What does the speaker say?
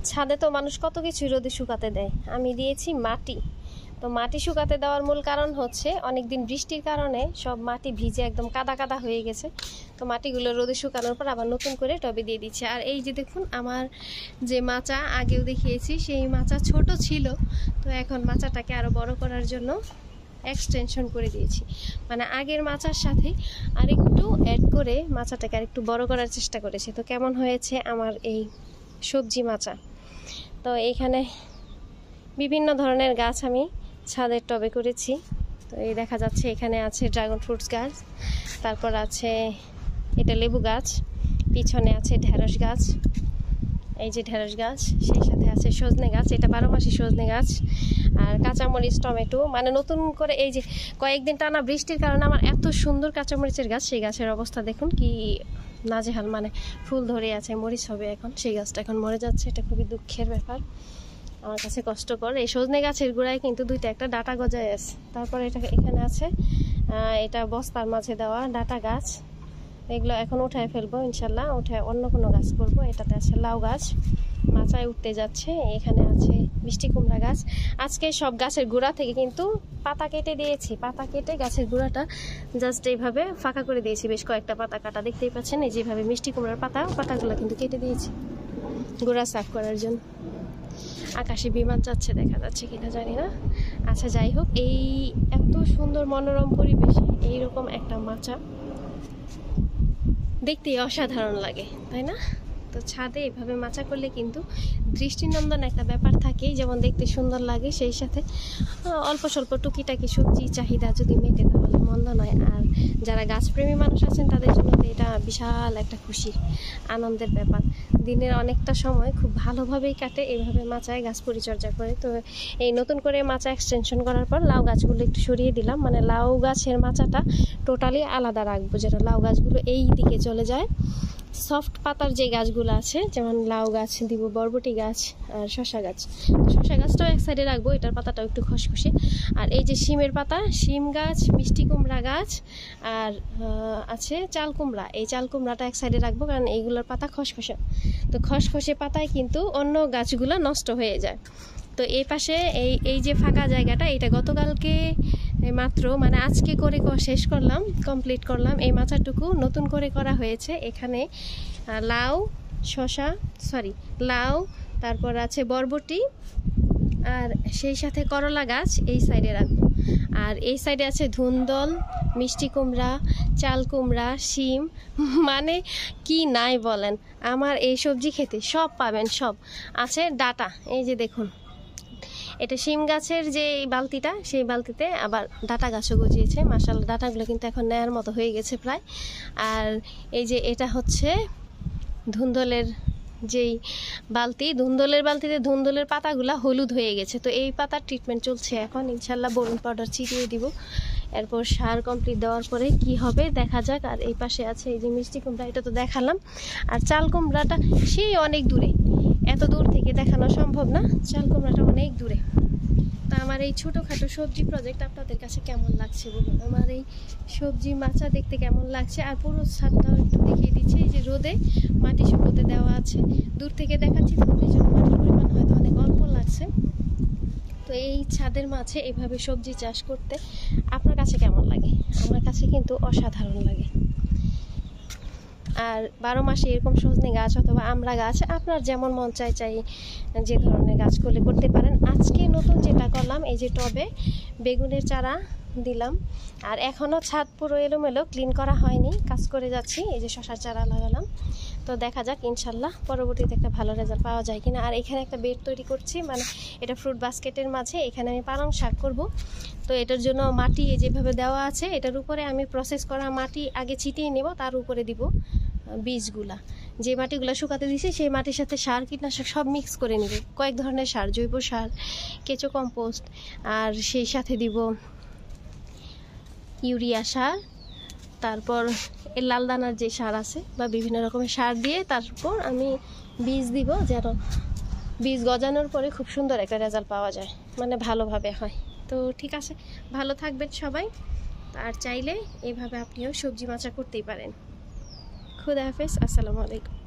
ছাদে তো মানুষ কত কিছু রোদে শুকাতে দেয়, আমি দিয়েছি মাটি। তো মাটি শুকাতে দেওয়ার মূল কারণ হচ্ছে অনেকদিন বৃষ্টির কারণে সব মাটি ভিজে একদম কাদা কাদা হয়ে গেছে। তো মাটিগুলো রোদে শুকানোর পর আবার নতুন করে টবে দিয়ে দিচ্ছে। আর এই যে দেখুন আমার যে মাচা আগেও দেখিয়েছি, সেই মাচা ছোট ছিল, তো এখন মাচাটাকে আরও বড় করার জন্য এক্সটেনশন করে দিয়েছি। মানে আগের মাচার সাথে আরেকটু অ্যাড করে মাচাটাকে আরেকটু বড় করার চেষ্টা করেছি। তো কেমন হয়েছে আমার এই সবজি মাচা। তো এইখানে বিভিন্ন ধরনের গাছ আমি ছাদের টবে করেছি। তো এই দেখা যাচ্ছে এখানে আছে ড্রাগন ফ্রুটস গাছ, তারপর আছে এটা লেবু গাছ, পিছনে আছে ঢেঁড়স গাছ, এই যে ঢেঁড়স গাছ, সেই সাথে আছে সজনে গাছ, এটা 12 মাসি সজনে গাছ, আর কাঁচামরিচ, টমেটো। মানে নতুন করে এই যে কয়েকদিন টানা বৃষ্টির কারণে আমার এত সুন্দর কাঁচামরিচের গাছ, সেই গাছের অবস্থা দেখুন কি নাজেহাল। মানে ফুল ধরে আছে, মরিচ হবে এখন, সেই গাছটা এখন মরে যাচ্ছে। এটা খুবই দুঃখের ব্যাপার, আমার কাছে কষ্টকর। এই সজনে গাছের গোড়ায় কিন্তু দুইটা একটা ডাটা গজায় আছে। তারপরে এটা এখানে আছে, এটা বস্তার মাঝে দেওয়া ডাটা গাছ, এগুলো এখন উঠায় ফেলবো ইনশাল্লাহ, উঠায় অন্য কোনো গাছ করবো। এটাতে আছে লাউ গাছ, মাচায় উঠতে যাচ্ছে। এখানে আছে মিষ্টি কুমড়া গাছ। আজকে সব গাছের গোড়া থেকে কিন্তু পাতা কেটে দিয়েছি, পাতা কেটে গাছের গোড়াটা জাস্ট এইভাবে ফাঁকা করে দিয়েছি। বেশ কয়েকটা পাতা কাটা, দেখতেই পাচ্ছেন এই যেভাবে মিষ্টি কুমড়ার পাতাগুলো কিন্তু কেটে দিয়েছি গোড়া সাফ করার জন্য। আকাশে বিমান যাচ্ছে, দেখা যাচ্ছে কিনা জানি না। আচ্ছা যাই হোক, এই এত সুন্দর মনোরম পরিবেশে এইরকম একটা মাচা দেখতে অসাধারণ লাগে, তাই না? তো ছাদে এভাবে মাচা করলে কিন্তু দৃষ্টিনন্দন একটা ব্যাপার থাকে, যেমন দেখতে সুন্দর লাগে, সেই সাথে অল্প স্বল্প টুকিটাকি সবজি চাহিদা যদি মেটে তাহলে মন্দ নয়। আর যারা গাছপ্রেমী মানুষ আছেন তাদের জন্য তো এটা বিশাল একটা খুশির আনন্দের ব্যাপার। দিনের অনেকটা সময় খুব ভালোভাবেই কাটে এইভাবে মাচায় গাছ পরিচর্যা করে। তো এই নতুন করে মাচা এক্সটেনশন করার পর লাউ গাছগুলো একটু সরিয়ে দিলাম। মানে লাউ গাছের মাচাটা টোটালি আলাদা রাখবো, যেটা লাউ গাছগুলো এই দিকে চলে যায়। সফট পাতার যে গাছগুলো আছে, যেমন লাউ গাছ দিব, বরবটি গাছ আর শশা গাছ, শশা গাছটাও এক সাইডে রাখবো, এটার পাতাটাও একটু খসখসে। আর এই যে শিমের পাতা, শিম গাছ, মিষ্টি কুমড়া গাছ, আর আছে চাল কুমড়া, এই চাল কুমড়াটা এক সাইডে রাখবো, কারণ এইগুলোর পাতা খসখসে। তো খসখসে পাতায় কিন্তু অন্য গাছগুলো নষ্ট হয়ে যায়। তো এই পাশে এই যে ফাঁকা জায়গাটা, এটা গতকালকে মাত্র মানে আজকে করে শেষ করলাম, কমপ্লিট করলাম। এই মাচাটুকু নতুন করে করা হয়েছে। এখানে লাউ, লাউ, তারপর আছে বরবটি, আর সেই সাথে করলা গাছ এই সাইডে রাখবো। আর এই সাইডে আছে ধুন্দল, মিষ্টি কুমড়া, চাল কুমড়া, শিম, মানে কি নাই বলেন, আমার এই সবজি খেতে সব পাবেন, সব আছে। ডাটা, এই যে দেখুন, এটা শিম গাছের যে বালতিটা, সেই বালতিতে আবার ডাটা গাছও গজিয়েছে। মাশাআল্লাহ, ডাটাগুলো কিন্তু এখন নেয়ার মতো হয়ে গেছে প্রায়। আর এই যে এটা হচ্ছে ধুন্দলের যেই বালতি, ধুন্দলের বালতিতে ধুন্দলের পাতাগুলা হলুদ হয়ে গেছে। তো এই পাতার ট্রিটমেন্ট চলছে এখন, ইনশাল্লাহ বোরন পাউডার ছিটিয়ে দিব। এরপর সার কমপ্লিট দেওয়ার পরে কি হবে দেখা যাক। আর এই পাশে আছে এই যে মিষ্টি কুমড়া, এটা তো দেখালাম। আর চাল কুমড়াটা সেই অনেক দূরে, এত দূর থেকে দেখানো সম্ভব না, চাল কুমড়াটা অনেক দূরে। তা আমার এই ছোটোখাটো সবজি প্রজেক্ট আপনাদের কাছে কেমন লাগছে বলুন, আমার এই সবজি মাচা দেখতে কেমন লাগছে। আর পুরো ছাদটাও একটু দেখিয়ে দিচ্ছি, এই যে রোদে মাটি শুকোতে দেওয়া আছে, দূর থেকে দেখাচ্ছি তো এই জন্য মাটির পরিমাণ হয়তো অনেক অল্প লাগছে। তো এই ছাদের মাঝে এভাবে সবজি চাষ করতে আপনার কাছে কেমন লাগে? আমার কাছে কিন্তু অসাধারণ লাগে। আর 12 মাসে এরকম সজনে গাছ অথবা আমড়া গাছ আপনার যেমন মন চাই যে ধরনের গাছ করতে পারেন। আজকে নতুন যেটা করলাম, এই যে টবে বেগুনের চারা দিলাম। আর এখনও ছাদ পুরো এলোমেলো, ক্লিন করা হয়নি, কাজ করে যাচ্ছি। এই যে শশার চারা লাগালাম। তো দেখা যাক ইনশাল্লাহ পরবর্তীতে একটা ভালো রেজাল্ট পাওয়া যায় কিনা। আর এখানে একটা বেড তৈরি করছি, মানে এটা ফ্রুট বাস্কেটের মাঝে, এখানে আমি পালং শাক করব। তো এটার জন্য মাটি যেভাবে দেওয়া আছে, এটার উপরে আমি প্রসেস করা মাটি আগে ছিটিয়ে নেব, তার উপরে দিব বীজগুলা। যে মাটিগুলো শুকাতে দিয়েছি সেই মাটির সাথে সার, কীটনাশক সব মিক্স করে নিব, কয়েক ধরনের সার, জৈব সার, কেঁচো কম্পোস্ট, আর সেই সাথে দিব ইউরিয়া সার, তারপর এর লাল দানার যে সার আছে বা বিভিন্ন রকমের সার দিয়ে তারপর আমি বীজ দিব, যেন বীজ গজানোর পরে খুব সুন্দর একটা রেজাল্ট পাওয়া যায়, মানে ভালোভাবে হয়। তো ঠিক আছে, ভালো থাকবেন সবাই। আর চাইলে এইভাবে আপনিও সবজি মাচা করতেই পারেন। খুদা হাফেজ, আসসালামু আলাইকুম।